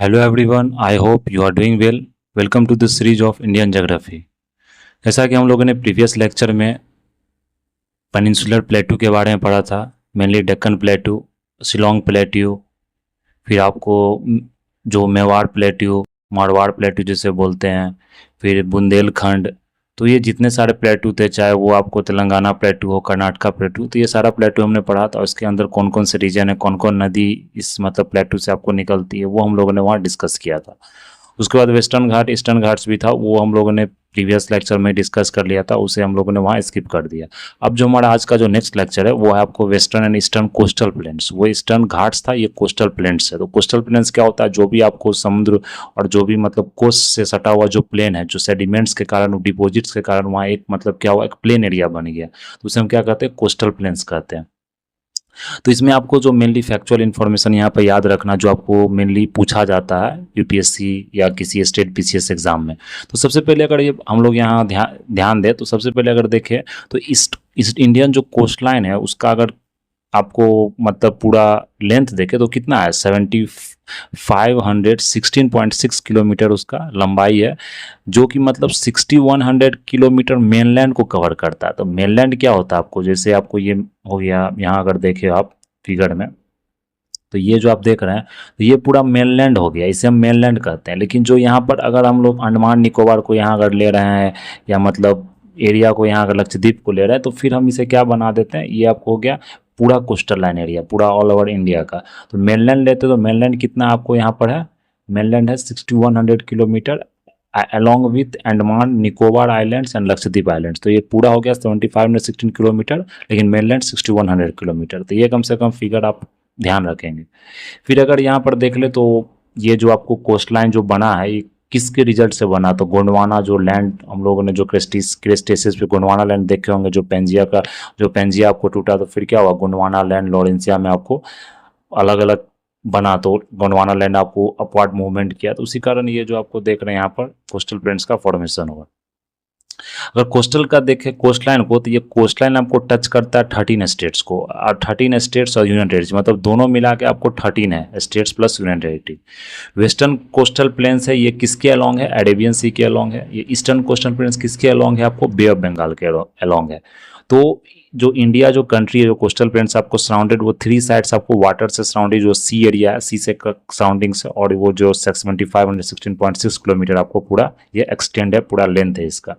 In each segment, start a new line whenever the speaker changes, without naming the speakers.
Hello everyone, I hope you are doing well. Welcome to the series of Indian Geography. जैसा कि हम लोगों ने प्रीवियस लेक्चर में पेनिनसुलर प्लेटू के बारे में पढ़ा था, मेनली डेक्कन प्लेटू, शिलोंग प्लेट्यू, फिर आपको जो मेवाड़ प्लेट्यू, मारवाड़ प्लेट्यू जिसे बोलते हैं, फिर बुंदेलखंड। तो ये जितने सारे प्लेट्यू थे, चाहे वो आपको तेलंगाना प्लेट्यू हो, कर्नाटका प्लेट्यू, तो ये सारा प्लेट्यू हमने पढ़ा था। और इसके अंदर कौन कौन से रीजन है, कौन कौन नदी इस मतलब प्लेट्यू से आपको निकलती है, वो हम लोगों ने वहाँ डिस्कस किया था। उसके बाद वेस्टर्न घाट, ईस्टर्न घाट्स भी था, वो हम लोगों ने प्रीवियस लेक्चर में डिस्कस कर लिया था, उसे हम लोगों ने वहाँ स्किप कर दिया। अब जो हमारा आज का जो नेक्स्ट लेक्चर है वो है आपको western and eastern coastal planes. वो ईस्टर्न घाट्स था, ये कोस्टल प्लेन्स है। तो कोस्टल प्लेन्स क्या होता है? जो भी आपको समुद्र और जो भी मतलब कोस्ट से सटा हुआ जो प्लेन है, जो सेडिमेंट्स के कारण, डिपोजिट्स के कारण वहाँ एक मतलब क्या हुआ, एक प्लेन एरिया बन गया, तो उसे हम क्या कहते हैं? कोस्टल प्लेन्स कहते हैं। तो इसमें आपको जो मेनली फैक्चुअल इन्फॉर्मेशन यहाँ पर याद रखना, जो आपको मेनली पूछा जाता है यूपीएससी या किसी स्टेट पीसीएस एग्जाम में। तो सबसे पहले अगर ये हम लोग यहाँ ध्यान दें, तो सबसे पहले अगर देखें तो ईस्ट इंडियन जो कोस्ट लाइन है उसका अगर आपको मतलब पूरा लेंथ देखे तो कितना है? 516.6 किलोमीटर उसका लंबाई है, जो कि मतलब 6100 किलोमीटर मेनलैंड को कवर करता है। तो मेनलैंड क्या होता है आपको, जैसे आपको ये हो गया यहाँ, अगर देखें आप फिगर में, तो ये जो आप देख रहे हैं, तो ये पूरा मेनलैंड हो गया, इसे हम मेनलैंड कहते हैं। लेकिन जो यहाँ पर अगर हम लोग अंडमान निकोबार को यहाँ अगर ले रहे हैं, या मतलब एरिया को यहाँ अगर लक्षद्वीप को ले रहे हैं, तो फिर हम इसे क्या बना देते हैं? ये आपको हो गया पूरा कोस्टल लाइन एरिया, पूरा ऑल ओवर इंडिया का। तो मेनलैंड लेते तो मेनलैंड कितना आपको यहाँ पर है? मेनलैंड है 6100 kilometre along with Andaman Nicobar islands and Lakshadweep islands. तो ये पूरा हो गया 7516 किलोमीटर, लेकिन मेनलैंड 6100 किलोमीटर। तो ये कम से कम फिगर आप ध्यान रखेंगे। फिर अगर यहाँ पर देख ले, तो ये जो आपको कोस्ट लाइन जो बना है, ये किसके रिजल्ट से बना? तो गोंडवाना जो लैंड हम लोगों ने जो क्रेस्टेसिस पे गोंडवाना लैंड देखे होंगे, जो पेंजिया का, जो पेंजिया आपको टूटा, तो फिर क्या हुआ? गोंडवाना लैंड लॉरेंसिया में आपको अलग अलग बना, तो गोंडवाना लैंड आपको अपवर्ड मूवमेंट किया, तो उसी कारण ये जो आपको देख रहे हैं यहाँ पर कोस्टल प्लेन्स का फॉर्मेशन हुआ। अगर कोस्टल का देखें कोस्ट लाइन को, तो ये कोस्ट लाइन आपको टच करता है 13 स्टेट्स को, और 13 स्टेट्स और यूनियन टेरिटरी, मतलब दोनों मिला के आपको 13 है, states plus union territory. Western coastal planes है, ये किसके अलोंग है? अरेबियन सी के अलोंग है। ये ईस्टर्न कोस्टल प्लेन्स किसके अलोंग है? आपको बे ऑफ बंगाल के अलोंग है। तो जो इंडिया जो कंट्री है, जो कोस्टल प्लेन्स आपको सराउंडेड, वो 3 साइड्स आपको वाटर से सराउंडेड, जो सी एरिया है, सी से सराउंडिंग से, और वो जो 7516.6 किलोमीटर आपको पूरा ये एक्सटेंड है, पूरा लेंथ है इसका।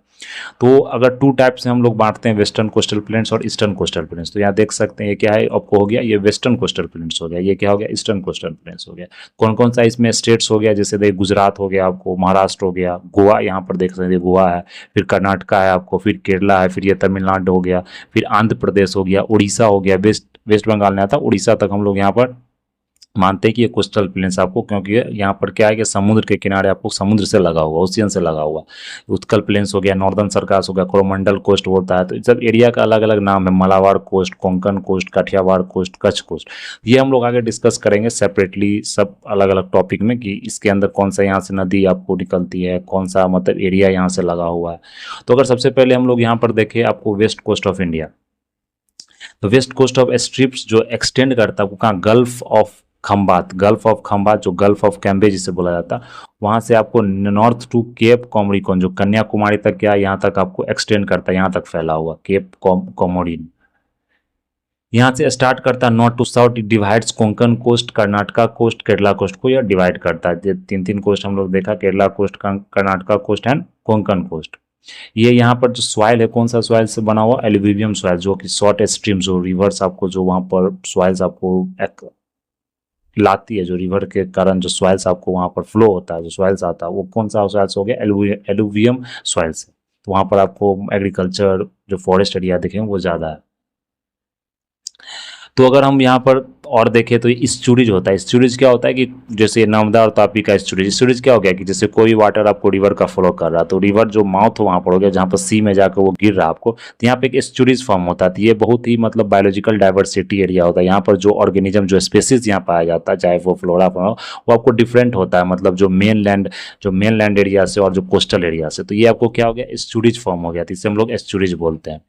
तो अगर 2 टाइप से हम लोग बांटते हैं, वेस्टर्न कोस्टल प्लेन्स और ईस्टर्न कोस्टल प्लेन्स। तो यहाँ देख सकते हैं ये क्या है आपको हो गया, ये वेस्टर्न कोस्टल प्लेन्स हो गया, ये क्या हो गया? ईस्टर्न कोस्टल प्लेन्स हो गया। कौन कौन सा इसमें स्टेट्स हो गया? जैसे देखिए गुजरात हो गया आपको, महाराष्ट्र हो गया, गोवा यहाँ पर देख सकते हैं गोवा है, फिर कर्नाटका है आपको, फिर केरला है, फिर ये तमिलनाडु हो गया, फिर आंध्र प्रदेश हो गया, उड़ीसा हो गया, वेस्ट बंगाल में आता, उड़ीसा तक हम लोग यहाँ पर मानते हैं कि ये कोस्टल प्लेन्स आपको, क्योंकि यहाँ पर क्या है कि समुद्र के किनारे आपको समुद्र से लगा हुआ, ओशियन से लगा हुआ। उत्कल प्लेन्स हो गया, नॉर्दर्न सरकास हो गया, कोरोमंडल कोस्ट बोलता है। तो सब एरिया का अलग अलग नाम है, Malabar coast, Konkan coast, Kathiawar coast, Kutch coast. ये हम लोग आगे डिस्कस करेंगे सेपरेटली, सब अलग अलग टॉपिक में, कि इसके अंदर कौन सा यहाँ से नदी आपको निकलती है, कौन सा मतलब एरिया यहाँ से लगा हुआ है। तो अगर सबसे पहले हम लोग यहाँ पर देखें आपको वेस्ट कोस्ट ऑफ इंडिया, तो वेस्ट कोस्ट ऑफ स्ट्रिप्स जो एक्सटेंड करता है, वो कहाँ? Gulf of Khambhat, gulf of Khambhat, जो गल्फ ऑफ कैम्बेज जिसे बोला जाता है, वहाँ से आपको नॉर्थ टू केप कोमोरिकन, जो कन्याकुमारी तक क्या यहाँ तक आपको एक्सटेंड करता है, यहाँ तक फैला हुआ केप कोमोरिन। यहाँ से स्टार्ट करता है north to south, divides Konkan coast, Karnataka coast, Kerala coast को यह डिवाइड करता है। 3 कोस्ट हम लोग देखा, Kerala coast, Karnataka coast and Konkan coast. ये यहाँ पर जो सॉइल है, कौन सा सॉइल से बना हुआ? एल्यूवियम सॉइल, जो कि शॉर्ट स्ट्रीम, जो रिवर्स आपको, जो वहाँ पर सॉइल्स आपको लाती है, जो रिवर के कारण जो सॉइल्स आपको वहाँ पर फ्लो होता है, जो सॉइल्स आता है, वो कौन सा सॉइल्स हो गया? Alluvium soils. तो वहाँ पर आपको एग्रीकल्चर, जो फॉरेस्ट एरिया देखेंगे वो ज़्यादा है। तो अगर हम यहाँ पर और देखें, तो स्टोरेज होता है। स्टोरेज क्या होता है कि जैसे नर्मदा और तापी का स्टोरेज क्या हो गया कि जैसे कोई वाटर आपको रिवर का फ्लो कर रहा है, तो रिवर जो माउथ हो वहाँ पर हो गया, जहाँ पर सी में जाकर वो गिर रहा है आपको, तो यहाँ पे एक स्टोरेज फॉर्म होता है। तो ये बहुत ही मतलब बायोलॉजिकल डाइवर्सिटी एरिया होता है। यहाँ पर जो ऑर्गेनिज्म, जो स्पेसीज यहाँ पाया जाता है, चाहे वो फ्लोरा फौना, वो आपको डिफरेंट होता है, मतलब जो मेन लैंड एरिया से और जो कोस्टल एरिया से। तो ये आपको क्या हो गया? स्टोरेज फॉर्म हो गया, तो इसे हम लोग स्टोरेज बोलते हैं।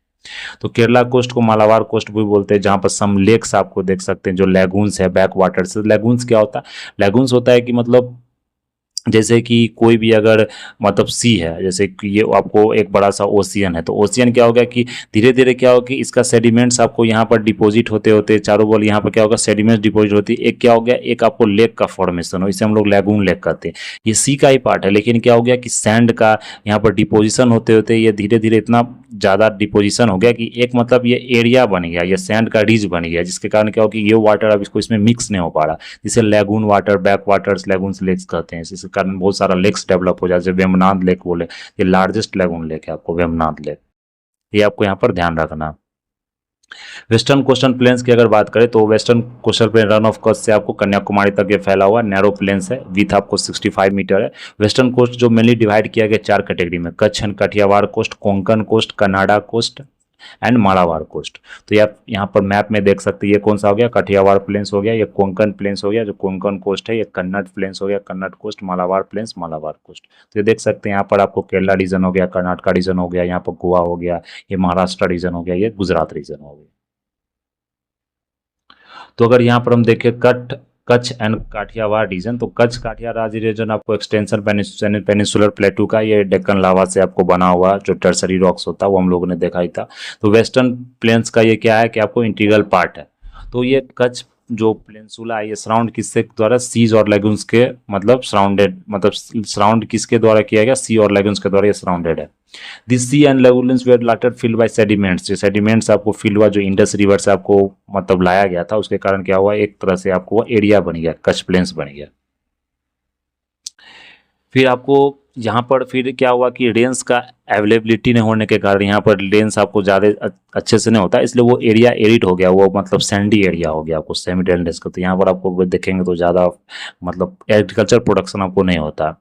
तो केरला कोस्ट को मालाबार कोस्ट भी बोलते हैं, जहाँ पर सम लेक्स आपको देख सकते हैं, जो लेगून्स है बैक वाटर से। लेगून्स क्या होता है? लेगून्स होता है कि मतलब जैसे कि कोई भी अगर मतलब सी है, जैसे कि ये आपको एक बड़ा सा ओशियन है, तो ओशियन क्या होगा कि धीरे धीरे क्या होगा कि इसका सेडिमेंट्स आपको यहाँ पर डिपॉजिट होते होते चारों बॉल यहाँ पर क्या होगा, सेडिमेंट्स डिपॉजिट होती है। एक क्या हो गया, एक आपको लेक का फॉर्मेशन हो, इसे हम लोग लैगून लेक कहते हैं। ये सी का ही पार्ट है, लेकिन क्या हो गया कि सैंड का यहाँ पर डिपोजिशन होते होते ये धीरे धीरे इतना ज़्यादा डिपोजिशन हो गया कि एक मतलब ये एरिया बन गया, ये सैंड का रिज बन गया, जिसके कारण क्या हो कि ये वाटर अब इसको इसमें मिक्स नहीं हो पा रहा, जिसे lagoon water, back waters, lagoons, lakes कहते हैं। इसके कारण बहुत सारा लेक्स डेवलप हो जाए, जैसे वेमनाथ लेक बोले, ये लार्जेस्ट लैगून लेक है आपको वेमनाथ लेक, ये आपको यहाँ पर ध्यान रखना। वेस्टर्न कोस्टल प्लेन्स की अगर बात करें तो western coastal plain run of Kutch से आपको कन्याकुमारी तक ये फैला हुआ नैरो प्लेन्स है, विथ आपको 65 मीटर है। वेस्टर्न कोस्ट जो मेनली डिवाइड किया गया 4 कैटेगरी में, Kutch and Kathiawar coast, Konkan coast, Kannada coast and Malabar coast. तो ये आप यहाँ पर मैप में देख सकते हैं, ये कौन सा हो गया, कठियावाड़ प्लेन्स हो गया, ये कोंकण प्लेन्स हो गया जो कोंकण कोस्ट है, ये कन्नड़ प्लेन्स हो गया, Kannada coast, Malabar plains, Malabar coast. तो ये देख सकते हैं यहाँ पर आपको केरला रीजन हो गया, कर्नाटका रीजन हो गया, यहाँ पर गोवा हो गया, ये महाराष्ट्र रीजन हो गया, ये गुजरात रीजन हो गया। तो अगर यहाँ पर हम देखें कच्छ एंड काठियावाड़ रीजन, तो कच्छ काठियावाड़ रीजन आपको एक्सटेंशन पेनिसुलर प्लेटू का, ये डेक्कन लावा से आपको बना हुआ जो टर्सरी रॉक्स होता है वो हम लोगों ने देखा ही था। तो वेस्टर्न प्लेन्स का ये क्या है कि आपको इंटीग्रल पार्ट है। तो ये कच्छ जो प्लेंसुला है ये सराउंड किसके द्वारा, सीज और लेगून्स के मतलब सराउंडेड, मतलब सराउंड किसके द्वारा किया गया, सी और लेगून्स के द्वारा ये सराउंडेड है। This sea and lagoons were later filled by sediments, जो सेडिमेंट्स आपको फिल्ड हुआ जो इंडस रिवर से आपको मतलब लाया गया था, उसके कारण क्या हुआ, एक तरह से आपको एरिया बन गया, कच्छ प्लेन्स बन गया। फिर आपको यहाँ पर फिर क्या हुआ कि रेंस का अवेलेबिलिटी नहीं होने के कारण यहाँ पर रेंस आपको ज़्यादा अच्छे से नहीं होता, इसलिए वो एरिया एरिड हो गया, वो मतलब सैंडी एरिया हो गया आपको सेमी डेल्टेस का। तो यहाँ पर आपको देखेंगे तो ज़्यादा मतलब एग्रीकल्चर प्रोडक्शन आपको नहीं होता।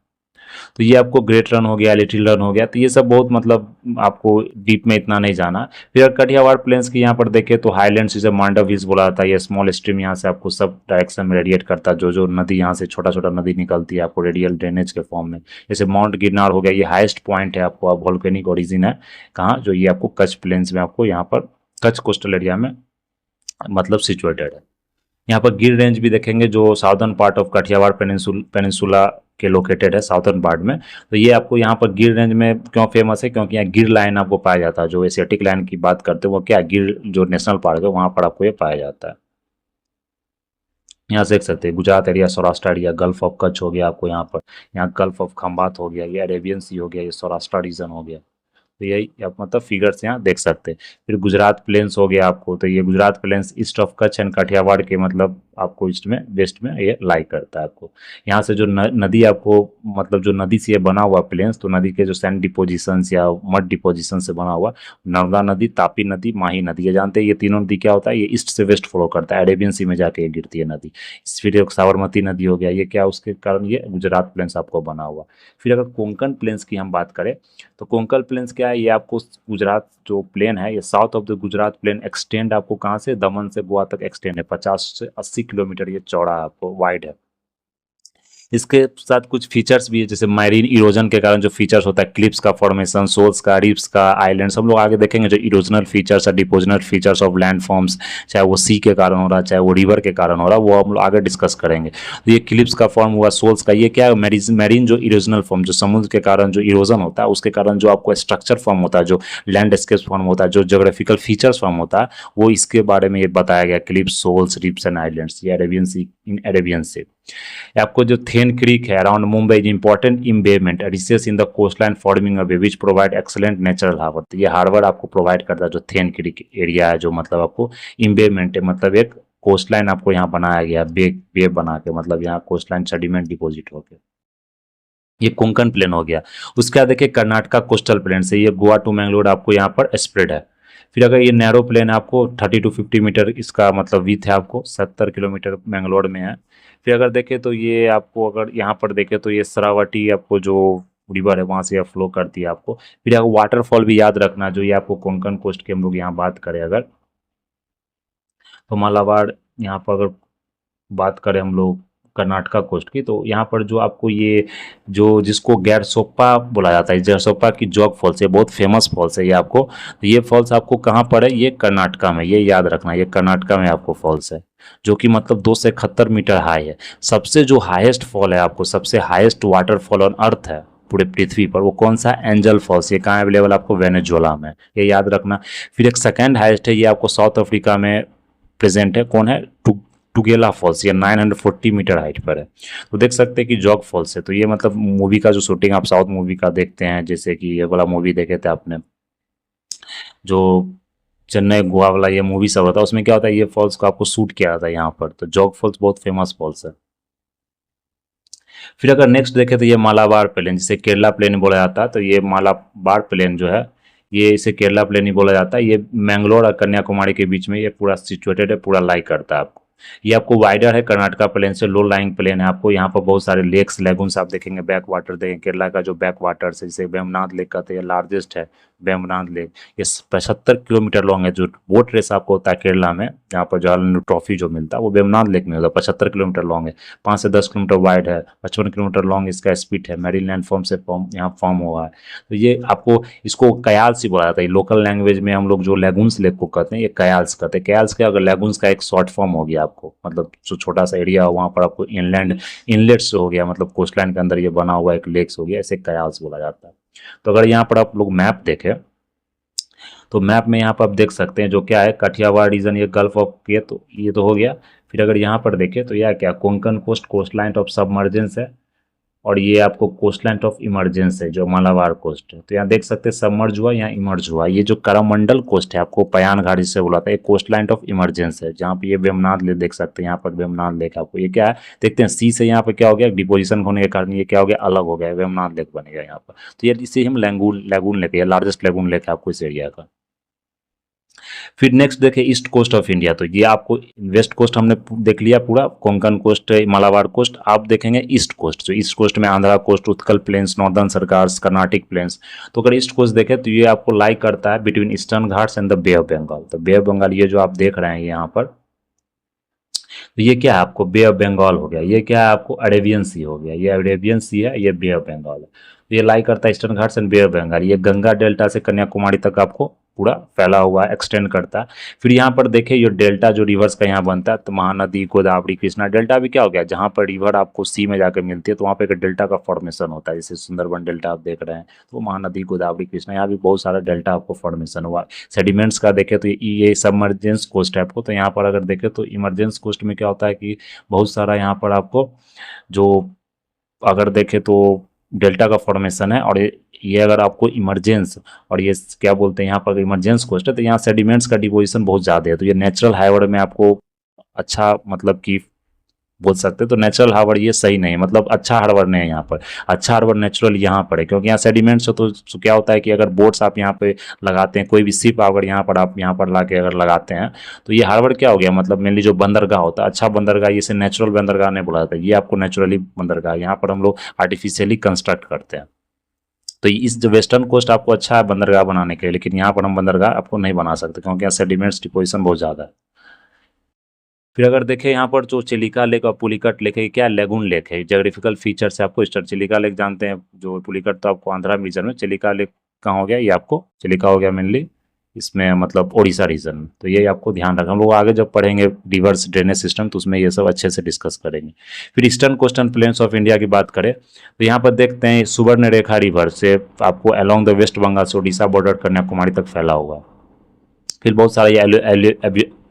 तो ये आपको ग्रेट रन हो गया, लिटिल रन हो गया, तो ये सब बहुत मतलब आपको डीप में इतना नहीं जाना। फिर कठियावाड़ प्लेन्स की यहाँ पर देखें तो हाईलैंड्स जिसे मांडव हिल्स बोला जाता है, ये स्मॉल स्ट्रीम यहाँ से आपको सब डायरेक्शन में रेडिएट करता है, जो जो नदी यहाँ से छोटा छोटा नदी निकलती है आपको रेडियल ड्रेनेज के फॉर्म में। जैसे माउंट गिरनार हो गया, ये हाइस्ट पॉइंट है आपको, अब वोल्केनिक ओरिजिन है कहाँ, जो ये आपको कच्छ प्लेन्स में आपको यहाँ पर कच्छ कोस्टल एरिया में मतलब सिचुएटेड है। यहाँ पर गिर रेंज भी देखेंगे जो southern part of Kathiawar peninsula के लोकेटेड है साउथर्न पार्ट में। तो ये आपको यहाँ पर गिर रेंज में क्यों फेमस है, क्योंकि यहाँ गिर लाइन आपको पाया जाता है, जो एशियाटिक लाइन की बात करते हैं वो क्या, गिर जो नेशनल पार्क है वहाँ पर आपको ये पाया जाता है। यहाँ से देख सकते हैं Gujarat area, Saurashtra area, gulf of Kutch हो गया आपको यहाँ पर, यहाँ गल्फ ऑफ खंबात हो गया, ये अरेबियन सी हो गया, ये सौराष्ट्र रीजन हो गया। तो यही आप मतलब फिगर्स यहाँ देख सकते हैं। फिर गुजरात प्लेन्स हो गया आपको, तो ये Gujarat plains east of Kutch and Kathiawar के मतलब आपको ईस्ट में वेस्ट में ये लाई करता है आपको। यहाँ से जो नदी आपको मतलब जो नदी से ये बना हुआ प्लेन्स, तो नदी के जो सैंड डिपोजिशंस या मड डिपोजिशन से बना हुआ, नर्मदा नदी, तापी नदी, माही नदी, ये जानते हैं ये तीनों नदी क्या होता है, ये ईस्ट से वेस्ट फ्लो करता है, अरेबियन सी में जाके ये गिरती है नदी। फिर एक साबरमती नदी हो गया, ये क्या उसके कारण ये गुजरात प्लेन्स आपको बना हुआ। फिर अगर कोंकण प्लेन्स की हम बात करें तो कोंकण प्लेन्स क्या है, ये आपको गुजरात जो प्लेन है, ये south of the Gujarat plain extend आपको कहाँ से, दमन से गोवा तक एक्सटेंड है, 50 से 80 किलोमीटर ये चौड़ा है, आपको वाइड है। इसके साथ कुछ फीचर्स भी है, जैसे मैरीन इरोजन के कारण जो फीचर्स होता है, क्लिप्स का फॉर्मेशन, शोल्स का, रिप्स का, आइलैंड्स, हम लोग आगे देखेंगे जो इरोजनल फीचर्स है, डिपोजनल फीचर्स ऑफ लैंड फॉर्म्स, चाहे वो सी के कारण हो रहा है चाहे वो रिवर के कारण हो रहा है, वो हम लोग आगे डिस्कस करेंगे। तो ये क्लिप्स का फॉर्म हुआ, शोल्स का, ये क्या है, मैरीन जो इरोजनल फॉर्म, जो समुद्र के कारण जो इरोजन होता है उसके कारण जो आपको स्ट्रक्चर फॉर्म होता है, जो लैंडस्केप फॉर्म होता है, जो जोग्राफिकल फीचर्स फॉर्म होता है, वो इसके बारे में ये बताया गया, cliffs, shoals, rips and islands, ये Arabian sea, in Arabian sea. आपको जो थेन क्रीक है around Mumbai is important embayment recess in the coastline forming a bay which provide excellent natural harbour. तो ये हार्बर आपको प्रोवाइड करता है, जो थेन क्रीक एरिया है, जो मतलब आपको इम्बेमेंट है, मतलब एक कोस्टलाइन आपको यहाँ बनाया गया, बे बना के, मतलब यहाँ कोस्टलाइन सेडिमेंट डिपोजिट हो गया। ये कोंकण प्लेन हो गया। उसके बाद देखिए कर्नाटका कोस्टल प्लेन से, ये गोवा टू मैंगलोर आपको यहाँ पर स्प्रेड है। फिर अगर ये नैरो प्लेन है आपको 30 to 50 मीटर इसका मतलब विथ है, आपको 70 किलोमीटर मैंगलोर में है। फिर अगर देखें तो ये आपको अगर यहाँ पर देखें तो ये शरावती आपको जो रिवर है वहाँ से फ्लो करती है आपको। फिर आपको वाटरफॉल भी याद रखना, जो ये आपको कोंकण कोस्ट की हम लोग यहाँ बात करें अगर, तो मालाबार यहाँ पर अगर बात करें हम लोग कर्नाटका कोस्ट की, तो यहाँ पर जो आपको ये जो जिसको गैरसोप्पा बोला जाता है, गैरसोप्पा की जॉग फॉल्स, ये बहुत फेमस फॉल्स है ये आपको। तो ये फॉल्स आपको कहाँ पर है, ये कर्नाटका में, ये याद रखना, ये कर्नाटका में आपको फॉल्स है। जो कि मतलब 271 मीटर हाई है। सबसे जो हाईएस्ट फॉल है आपको, सबसे हाईएस्ट वाटरफॉल ऑन अर्थ है पूरे पृथ्वी पर, वो कौन सा? Angel Falls. ये कहाँ अवेलेबल आपको? वेनेजुएला में, ये याद रखना। फिर एक सेकेंड हाईएस्ट है, ये आपको साउथ अफ्रीका में प्रेजेंट है। कौन है? Tugela Falls. ये 940 मीटर हाइट पर है। तो देख सकते हैं कि जॉग फॉल्स है। तो ये मतलब मूवी का जो शूटिंग आप साउथ मूवी का देखते हैं, जैसे कि ये वाला मूवी देखे थे आपने, जो चेन्नई गोवा वाला ये मूवी सब होता है, उसमें क्या होता है, ये फॉल्स को आपको शूट किया जाता है यहाँ पर। तो जॉग फॉल्स बहुत फेमस फॉल्स है। फिर अगर नेक्स्ट देखें तो ये मालाबार प्लेन, जिसे केरला प्लेन बोला जाता है। तो ये मालाबार प्लेन जो है, ये इसे केरला प्लेन ही बोला जाता है। ये मैंगलोर और कन्याकुमारी के बीच में ये पूरा सिचुएटेड है, पूरा लाई करता है आपको। ये आपको वाइडर है कर्नाटका प्लेन से, लो लाइंग प्लेन है आपको। यहाँ पर बहुत सारे लेक्स लेगुन्स आप देखेंगे, बैक वाटर देखेंगे। केरला का जो बैक वाटर है, जैसे वेम्बनाथ लेक कहते हैं, लार्जेस्ट है वेम्बनाथ लेक। ये 75 किलोमीटर लॉन्ग है। जो बोट रेस आपको होता है केरला में, जहाँ पर जवाहरलाल ट्रॉफी जो मिलता है, वो वेम्बनाथ लेक में होता है। 75 किलोमीटर लॉन्ग है, 5 से 10 किलोमीटर वाइड है, 55 किलोमीटर लॉन्ग इसका स्पीड है। मेरीन लैंड फॉर्म से यहाँ फॉर्म हुआ है। तो ये आपको, इसको कयाल्स ही बोला जाता है। लोकल लैंग्वेज में हम लोग जो लेगुन्स लेक को कहते हैं, ये कयाल्स कहते हैं। कयाल्स का अगर लेगुन्स का एक शॉर्ट फॉर्म हो गया आपको, मतलब जो छोटा सा एरिया हो वहाँ पर आपको इनलैंड इनलेट्स हो गया, मतलब कोस्टलाइन के अंदर ये बना हुआ एक लेक्स हो गया, ऐसे कयाल्स बोला जाता है। तो अगर यहाँ पर आप लोग मैप देखें, तो मैप में यहाँ पर आप देख सकते हैं जो क्या है, काठियावाड़ रीजन, ये गल्फ ऑफ, ये तो हो गया। फिर अगर यहाँ पर देखें तो यह क्या, Konkan coast, coast line of submergence है। और ये आपको कोस्ट लाइन ऑफ इमरजेंस है, जो मालाबार कोस्ट है। तो यहाँ देख सकते हैं सबमर्ज हुआ, यहाँ इमर्ज हुआ। ये जो करमंडल कोस्ट है, आपको पयान घाटी से बोला था, ये कोस्ट लाइन ऑफ इमरजेंस है, जहाँ पे ये वेमनाथ लेक देख सकते हैं। यहाँ पर वेमनाथ लेक आपको, ये क्या है देखते हैं, सी से यहाँ पे क्या हो गया, डिपोजिशन होने के कारण ये क्या हो गया, अलग हो गया, वेमनाथ लेक बनेगा यहाँ पर। तो ये इसे हम लैगून लैगून लेक है, लार्जेस्ट लैगून लेक है आपको इस एरिया का। फिर नेक्स्ट देखें ईस्ट कोस्ट ऑफ इंडिया। तो ये आपको वेस्ट कोस्ट हमने देख लिया पूरा, कोंकण कोस्ट, मालाबार कोस्ट। आप देखेंगे ईस्ट कोस्ट। जो ईस्ट कोस्ट में Andhra coast, Utkal plains, northern Circars, Carnatic plains. तो अगर ईस्ट कोस्ट देखें तो ये आपको लाई करता है between eastern Ghats and the bay of Bengal. तो बे ऑफ बंगाल ये जो आप देख रहे हैं यहाँ पर, तो ये क्या है आपको, बे ऑफ बंगाल हो गया। ये क्या है आपको, अरेबियन सी हो गया। ये अरेबियन सी है, ये बे ऑफ बंगाल है। तो ये लाई करता है eastern Ghats and bay of Bengal. ये गंगा डेल्टा से कन्याकुमारी तक आपको पूरा फैला हुआ है, एक्सटेंड करता है। फिर यहाँ पर देखिए ये डेल्टा जो रिवर्स का यहाँ बनता है, तो महानदी, गोदावरी, कृष्णा, डेल्टा भी क्या हो गया, जहाँ पर रिवर आपको सी में जाकर मिलती है, तो वहाँ पे एक डेल्टा का फॉर्मेशन होता है। जैसे सुंदरबन डेल्टा आप देख रहे हैं, तो महानदी, गोदावरी, कृष्णा, यहाँ भी बहुत सारा डेल्टा आपको फॉर्मेशन हुआ। सेडिमेंट्स का देखें तो ये सबमर्जेंस कोस्ट है आपको। तो यहाँ पर अगर देखें तो इमरजेंस कोस्ट में क्या होता है कि बहुत सारा यहाँ पर आपको जो, अगर देखें तो डेल्टा का फॉर्मेशन है। और ये अगर आपको इमरजेंस, और ये क्या बोलते हैं यहाँ पर इमरजेंस कोस्ट है, तो यहाँ सेडिमेंट्स का डिपोजिशन बहुत ज़्यादा है। तो ये नेचुरल हाइवर में आपको अच्छा, मतलब कि बोल सकते हैं, तो नेचुरल हार्बर ये सही नहीं है, मतलब अच्छा हार्बर नहीं है यहाँ पर। अच्छा हार्बर नेचुरल यहाँ पर है, क्योंकि यहाँ सेडिमेंट्स हो। तो क्या होता है कि अगर बोट्स आप यहाँ पे लगाते हैं, कोई भी शिप अगर यहाँ पर आप यहाँ पर ला के अगर लगाते हैं, तो ये हार्बर क्या हो गया, मतलब मेनली जो बंदरगाह होता है, अच्छा बंदरगाह, इसे नेचुरल बंदरगाह नहीं बोला जाता है। ये आपको नेचुरली बंदरगाह, यहाँ पर हम लोग आर्टिफिशियली कंस्ट्रक्ट करते हैं। तो इस जो वेस्टर्न कोस्ट आपको अच्छा है बंदरगाह बनाने के लिए, लेकिन यहाँ पर हम बंदरगाह आपको नहीं बना सकते, क्योंकि यहाँ सेडिमेंट्स डिपोजिशन बहुत ज़्यादा है। फिर अगर देखें यहाँ पर जो चिलिका लेक और पुलिकट लेक है, क्या लेगून लेक है, जोग्राफिकल फीचर से आपको स्टार। चिलिका लेक जानते हैं, जो पुलिकट तो आपको आंध्रा रीजन में, चिलिका लेक कहाँ हो गया, ये आपको चिलिका हो गया मेनली इसमें, मतलब उड़ीसा रीजन में। तो ये आपको ध्यान रखना, हम लोग आगे जब पढ़ेंगे रिवर्स ड्रेनेज सिस्टम, तो उसमें ये सब अच्छे से डिस्कस करेंगे। फिर eastern coastal planes of India की बात करें तो यहाँ पर देखते हैं सुवर्ण रेखा रिवर से आपको अलोंग द वेस्ट बंगाल से उड़ीसा बॉर्डर कन्याकुमारी तक फैला हुआ। फिर बहुत सारे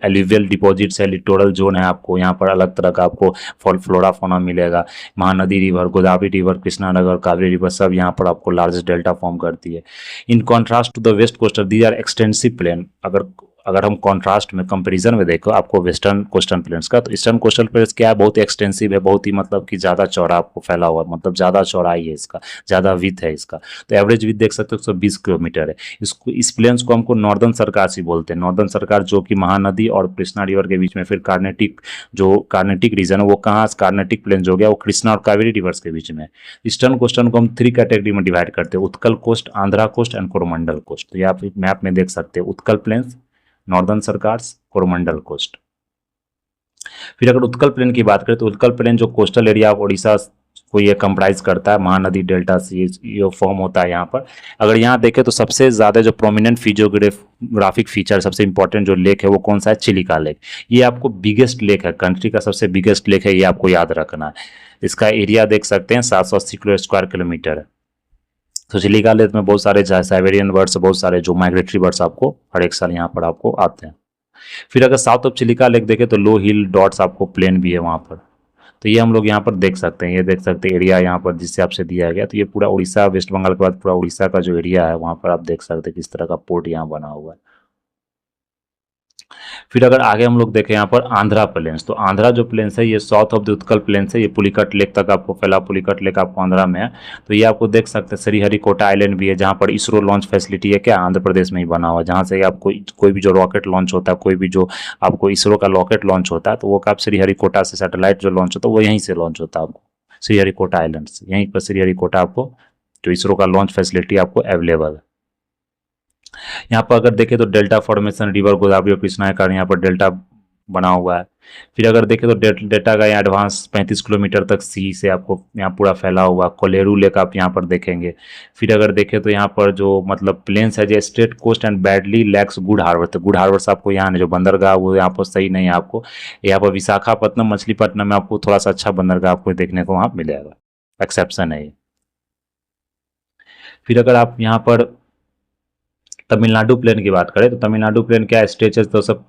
एल्यूवियल डिपॉजिट्स है, लिटोरल जोन है, आपको यहाँ पर अलग तरह का आपको फ्लोरा फोना मिलेगा। महानदी रिवर, गोदावरी रिवर, कृष्णा नगर, कावेरी रिवर, सब यहाँ पर आपको लार्जेस्ट डेल्टा फॉर्म करती है। In contrast to the west coastal, these are extensive plain. अगर हम कॉन्ट्रास्ट में कंपैरिजन में देखो आपको वेस्टर्न कोस्टल प्लेन्स का, तो ईस्टर्न कोस्टल प्लेन्स क्या है, बहुत ही एक्सटेंसिव है, बहुत ही मतलब कि ज़्यादा चौड़ा आपको फैला हुआ, मतलब ज़्यादा चौड़ाई है इसका, ज़्यादा विथ है इसका। तो एवरेज विथ देख सकते हो 120 किलोमीटर है। इस प्लेन्स को हमको नॉर्दर्न सरकार से बोलते हैं। नॉर्दर्न सरकार जो कि महानदी और कृष्णा रिवर के बीच में, फिर कार्नेटिक रीजन है वो कहाँ, कार्नेटिक प्लेन्स हो गया वो कृष्णा और कावेरी रिवर्स के बीच में। ईस्टर्न कोस्टल को हम 3 कैटेगरी में डिवाइड करते हैं, Utkal coast, Andhra coast and Coromandel coast. तो ये आप मैप में देख सकते हैं, Utkal plains, northern Circars, Coromandel coast. फिर अगर उत्कल प्लेन की बात करें तो उत्कल प्लेन जो कोस्टल एरिया ऑफ उड़ीसा को ये कंप्राइज करता है, महानदी डेल्टा से ये फॉर्म होता है यहाँ पर। अगर यहाँ देखें तो सबसे ज़्यादा जो प्रोमिनेंट फिजियोग्राफिक फीचर, सबसे इंपॉर्टेंट जो लेक है वो कौन सा है? चिलिका लेक। ये आपको बिगेस्ट लेक है, कंट्री का सबसे बिगेस्ट लेक है, ये आपको याद रखना है। इसका एरिया देख सकते हैं 780 स्क्वायर किलोमीटर है। तो चिलिका लेक में बहुत सारे साइबेरियन बर्ड्स, बहुत सारे जो माइग्रेटरी बर्ड्स आपको हर एक साल यहाँ पर आपको आते हैं। फिर अगर साउथ ऑफ चिलिका लेक देखें तो लो हिल डॉट्स आपको प्लेन भी है वहाँ पर। तो ये हम लोग यहाँ पर देख सकते हैं, ये देख सकते हैं एरिया यहाँ पर जिससे आपसे दिया गया। तो ये पूरा उड़ीसा, वेस्ट बंगाल के बाद पूरा उड़ीसा का जो एरिया है वहाँ पर आप देख सकते हैं किस तरह का पोर्ट यहाँ बना हुआ है। फिर अगर आगे हम लोग देखें यहाँ पर आंध्रा प्लेन्स, तो आंध्रा जो प्लेन्स है ये south of the Utkal plains है, ये पुलिकट लेक तक आपको फैला, पुलिकट लेक आपको आंध्रा में है। तो ये आपको देख सकते हैं श्रीहरिकोटा आइलैंड भी है जहाँ पर इसरो लॉन्च फैसिलिटी है, क्या आंध्र प्रदेश में ही बना हुआ है, जहाँ से आपको कोई भी जो रॉकेट लॉन्च होता है, कोई भी जो आपको इसरो का रॉकेट लॉन्च होता है तो वो कब श्रीहरिकोटा से सैटेलाइट जो लॉन्च होता है वो यहीं से लॉन्च होता है आपको, श्रीहरिकोटा आइलैंड से। यहीं पर श्रीहरिकोटा आपको जो इसरो का लॉन्च फैसिलिटी आपको अवेलेबल है। यहाँ पर अगर देखें तो डेल्टा फॉर्मेशन, रिवर गोदावरी और कृष्णा के कारण यहाँ पर डेल्टा बना हुआ है। फिर अगर देखें तो डेल्टा का यहाँ एडवांस 35 किलोमीटर तक सी से आपको यहाँ पूरा फैला हुआ। कोलेरू लेक आप यहाँ पर देखेंगे। फिर अगर देखें तो यहाँ पर जो मतलब प्लेन्स है जो straight coast and badly lacks good harbour, तो गुड हार्बर आपको यहाँ जो बंदरगाह वो यहाँ पर सही नहीं है आपको। यहाँ पर विशाखापट्टनम, मछलीपट्टनम में आपको थोड़ा सा अच्छा बंदरगाह आपको देखने को वहाँ मिलेगा, एक्सेप्शन है ये। फिर अगर आप यहाँ पर तमिलनाडु प्लेन की बात करें तो तमिलनाडु प्लेन क्या स्ट्रेचेस तो सब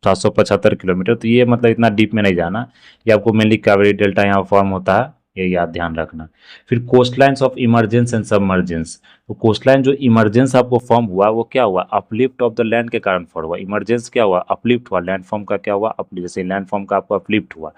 775 किलोमीटर। तो ये मतलब इतना डीप में नहीं जाना, ये आपको मेनली कावेरी डेल्टा यहाँ फॉर्म होता है, ये याद ध्यान रखना। फिर coast lines of emergence and submergence, तो कोस्ट लाइन जो इमरजेंस आपको फॉर्म हुआ वो क्या हुआ? अपलिफ्ट ऑफ द लैंड के कारण फॉर्म हुआ। इमरजेंस क्या हुआ? अपलिफ्ट हुआ। लैंड फॉर्म का क्या हुआ? अपलिफ्ट। जैसे लैंड फॉर्म का आपको अपलिफ्ट हुआ,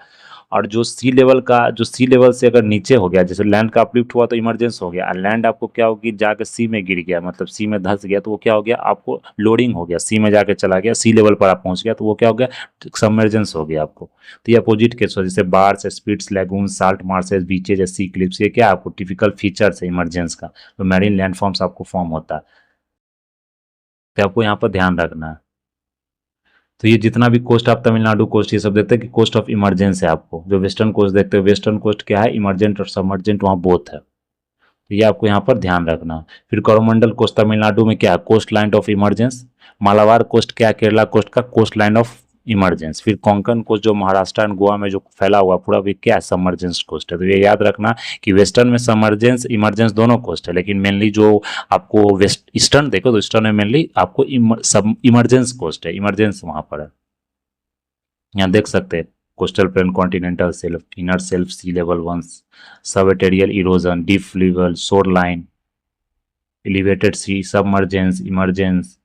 और जो सी लेवल का, जो सी लेवल से अगर नीचे हो गया, जैसे लैंड का अपलिफ्ट हुआ तो इमरजेंस हो गया, और लैंड आपको क्या होगी? जाकर सी में गिर गया, मतलब सी में धंस गया तो वो क्या हो गया? आपको लोडिंग हो गया, सी में जाकर चला गया, सी लेवल पर आप पहुंच गया तो वो क्या हो गया? सबमर्जेंस हो गया आपको। तो ये अपोजिट केस हो, जैसे bars, spits, lagoon, salt marshes, beaches, sea cliffs, ये क्या आपको टिपिकल फीचर्स है इमरजेंस का, तो मैरीन लैंड फॉर्म्स आपको फॉर्म होता है। तो आपको यहाँ पर ध्यान रखना है। तो ये जितना भी कोस्ट आप तमिलनाडु कोस्ट ये सब देखते हैं कि कोस्ट ऑफ इमरजेंस है। आपको जो वेस्टर्न कोस्ट देखते हो, वेस्टर्न कोस्ट क्या है? इमरजेंट और सबमर्जेंट वहाँ बोथ है, तो ये आपको यहाँ पर ध्यान रखना। फिर कोरोमंडल कोस्ट तमिलनाडु में क्या है? Coast line of emergence. Malabar coast क्या है? केरला कोस्ट का कोस्ट लाइन ऑफ इमरजेंस। फिर कोंकण कोस्ट जो महाराष्ट्र एंड गोवा में जो फैला हुआ पूरा भी क्या है? सबमर्जेंस कोस्ट है। तो ये याद रखना कि वेस्टर्न में सबमर्जेंस इमरजेंस दोनों कोस्ट है, लेकिन मेनली जो आपको वेस्ट ईस्टर्न देखो तो ईस्टर्न में मेनली आपको सब इमरजेंस कोस्ट है, इमरजेंस वहाँ पर है। यहाँ देख सकते हैं coastal plain, continental shelf, inner shelf, sea level once, subaerial erosion, deep fluvial, shore line, elevated sea, submergence, emergence.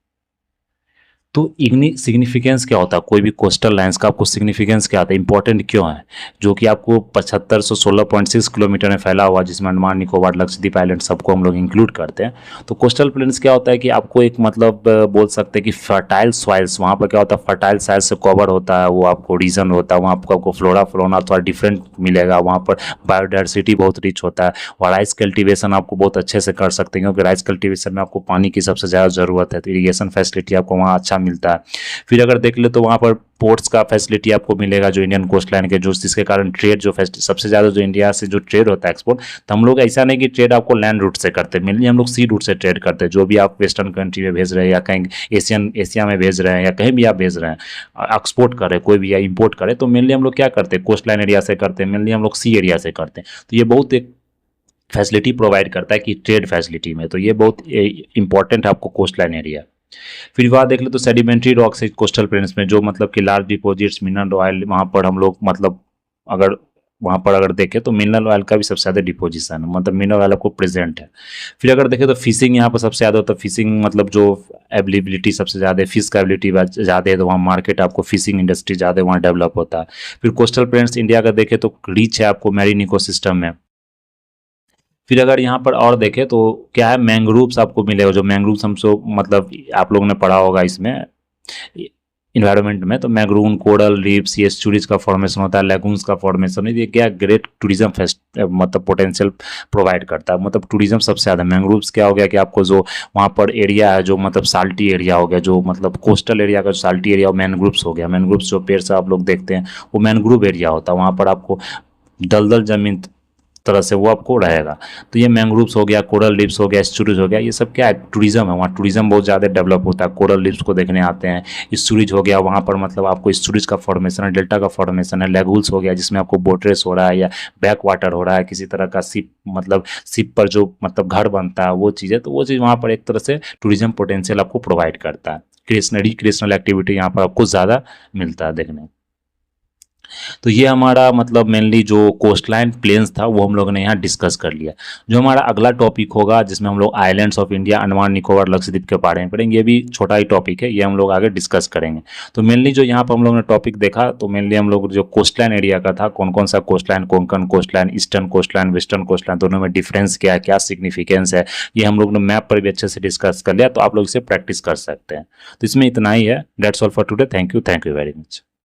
तो इग्नि सिग्निफिकेंस क्या होता है? कोई भी कोस्टल लाइंस का आपको सिग्निफिकेंस क्या आता है? इंपॉर्टेंट क्यों है? जो कि आपको 7516.6 किलोमीटर में फैला हुआ, जिसमें अंडमान निकोबार, लक्षद्वीप आइलैंड सबको हम लोग इंक्लूड करते हैं। तो कोस्टल प्लेन्स क्या होता है कि आपको एक मतलब बोल सकते हैं कि फर्टाइल सॉइल्स, वहाँ पर क्या होता है? फर्टाइल सॉइल से कवर होता है, वो आपको रीजन होता है, वहाँ आपको फ्लोरा फ्लोना थोड़ा डिफरेंट मिलेगा, वहाँ पर बायोडाइवर्सिटी बहुत रिच होता है, और राइस कल्टिवेशन आपको बहुत अच्छे से कर सकते हैं, क्योंकि राइस कल्टिवेशन में आपको पानी की सबसे ज़्यादा ज़रूरत है, तो इरीगेशन फैसिलिटी आपको वहाँ अच्छा मिलता है। फिर अगर देख ले तो वहाँ पर पोर्ट्स का फैसिलिटी आपको मिलेगा जो इंडियन कोस्ट लाइन के, जो जिसके कारण ट्रेड जो सबसे ज़्यादा जो इंडिया से जो ट्रेड होता है एक्सपोर्ट, तो हम लोग ऐसा नहीं कि ट्रेड आपको लैंड रूट से करते हैं, मेनली हम लोग सी रूट से ट्रेड करते हैं। जो भी आप वेस्टर्न कंट्री में भेज रहे हैं या कहीं एशिया में भेज रहे हैं या कहीं भी आप भेज रहे हैं, एक्सपोर्ट कर रहे हैं कोई भी या इम्पोर्ट करें, तो मेनली हम लोग क्या करते हैं? कोस्ट लाइन एरिया से करते हैं, मेनली हम लोग सी एरिया से करते हैं। तो ये बहुत एक फैसिलिटी प्रोवाइड करता है कि ट्रेड फैसिलिटी में, तो ये बहुत इंपॉर्टेंट है आपको कोस्ट लाइन एरिया। फिर वहाँ देख लो तो सेडिमेंट्री रॉक्स है कोस्टल प्लेन्स में, जो मतलब कि लार्ज डिपॉजिट्स मिनरल ऑयल, वहाँ पर हम लोग मतलब अगर वहाँ पर अगर देखें तो मिनरल ऑयल का भी सबसे ज़्यादा डिपोजिशन है, मतलब मिनरल ऑयल आपको प्रेजेंट है। फिर अगर देखें तो फिशिंग यहाँ पर सबसे ज़्यादा होता है, फिशिंग मतलब जो अवेलेबिलिटी सबसे ज़्यादा है, फिश का एबिलिटी ज़्यादा है, तो वहाँ मार्केट आपको फिशिंग इंडस्ट्री ज़्यादा वहाँ डेवलप होता है। फिर कोस्टल प्लेन्स इंडिया का देखें तो रीच है आपको मैरीन इकोसिस्टम में। फिर अगर यहाँ पर और देखें तो क्या है? मैंग्रोव्स आपको मिलेगा, जो मैंग्रोव्स हमसे मतलब आप लोगों ने पढ़ा होगा इसमें इन्वायरमेंट में, तो मैंग्रोव, कोरल रीफ्स, ये एस्चुरीज का फॉर्मेशन होता है, लेगून्स का फॉर्मेशन, ये क्या ग्रेट टूरिज्म मतलब पोटेंशियल प्रोवाइड करता है, मतलब टूरिज्म सबसे ज़्यादा। मैंग्रोव्स क्या हो गया कि आपको जो वहाँ पर एरिया है जो मतलब साल्टी एरिया हो गया, जो मतलब कोस्टल एरिया का जो साल्टी एरिया, मैंग्रोव्स हो गया। मैंग्रोव्स जो पेड़ से आप लोग देखते हैं वो मैंग्रोव एरिया होता है, वहाँ पर आपको दलदल जमीन तरह से वो आपको रहेगा। तो ये मैंग्रोव्स हो गया, कोरल रीफ्स हो गया, एस्चुरीज हो गया, ये सब क्या है, टूरिज्म है, वहाँ टूरिज्म बहुत ज़्यादा डेवलप होता है, कोरल रीफ्स को देखने आते हैं। एस्चुरीज हो गया, वहाँ पर मतलब आपको एस्चुरीज का फॉर्मेशन है, डेल्टा का फॉर्मेशन है। लेगुल्स हो गया जिसमें आपको बोट रेस हो रहा है या बैक वाटर हो रहा है, किसी तरह का शिप, मतलब शिप पर जो मतलब घर बनता है वो चीज़ है, तो वो चीज़ वहाँ पर एक तरह से टूरिज्म पोटेंशियल आपको प्रोवाइड करता है। क्रिएशनल एक्टिविटी यहाँ पर आपको ज़्यादा मिलता है देखने को। तो ये हमारा मतलब मेनली जो कोस्ट लाइन प्लेन्स था वो हम लोगों ने यहाँ डिस्कस कर लिया। जो हमारा अगला टॉपिक होगा जिसमें हम लोग islands of India, Andaman Nicobar Lakshadweep के बारे में पढ़ेंगे। ये भी छोटा ही टॉपिक है, ये हम लोग आगे डिस्कस करेंगे। तो मेनली जो यहाँ पर हम लोग ने टॉपिक देखा, तो मेनली हम लोग जो कोस्ट लाइन एरिया का था, कौन कौन सा coast line, Konkan coast line, eastern coast line, western coast line, दोनों में डिफरेंस क्या है, क्या सिग्निफिकेंस है, ये हम लोग ने मैप पर भी अच्छे से डिस्कस कर लिया। तो आप लोग इसे प्रैक्टिस कर सकते हैं। तो इसमें इतना ही है। That's all for today. Thank you very much.